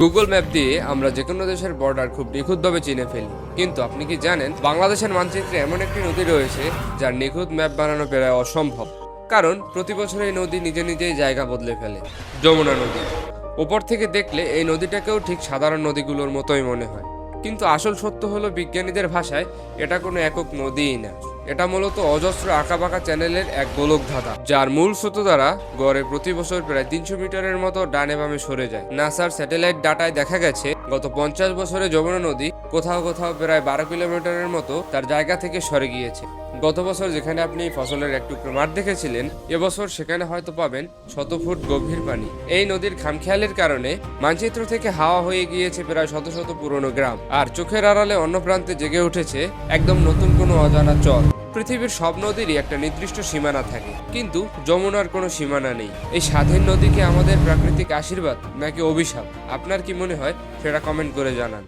Google map দিয়ে আমরা যে কোনো দেশের বর্ডার খুব নিখুঁতভাবে চিনে ফেলি, কিন্তু আপনি কি জানেন বাংলাদেশের মানচিত্রে এমন একটি নদী রয়েছে যার নিখুঁত ম্যাপ বানানো প্রায় অসম্ভব। কারণ প্রতি বছর এই নদী নিজে নিজেই জায়গা বদলে ফেলে। যমুনা নদী ওপর থেকে দেখলে এই নদীটাকেও ঠিক সাধারণ নদীগুলোর মতোই মনে হয়, কিন্তু আসল সত্য হলো বিজ্ঞানীদের ভাষায় এটা কোনো একক নদীই না, এটা মূলত অজস্র আঁকাবাঁকা চ্যানেলের এক গোলক ধাঁধা, যার মূল স্রোত দ্বারা গড়ে প্রতি বছর প্রায় 300 মিটারের মতো ডানে বামে সরে যায়। নাসার স্যাটেলাইট ডাটায় দেখা গেছে গত 50 বছরে যমুনা নদী কোথাও কোথাও প্রায় 12 কিলোমিটারের মতো তার জায়গা থেকে সরে গিয়েছে। গত বছর যেখানে আপনি ফসলের এক টুকরো মাঠ দেখেছিলেন, এবছর সেখানে হয়তো পাবেন শত ফুট গভীর পানি। এই নদীর খামখেয়ালির কারণে মানচিত্র থেকে হাওয়া হয়ে গিয়েছে প্রায় শত শত পুরনো গ্রাম, আর চোখের আড়ালে অন্য প্রান্তে জেগে উঠেছে একদম নতুন কোনো অজানা চর। পৃথিবীর সব নদীরই একটা নির্দিষ্ট সীমানা থাকে, কিন্তু যমুনার কোনো সীমানা নেই। এই স্বাধীন নদীকে আমাদের প্রাকৃতিক আশীর্বাদ নাকি অভিশাপ? আপনার কি মনে হয় সেটা কমেন্ট করে জানান।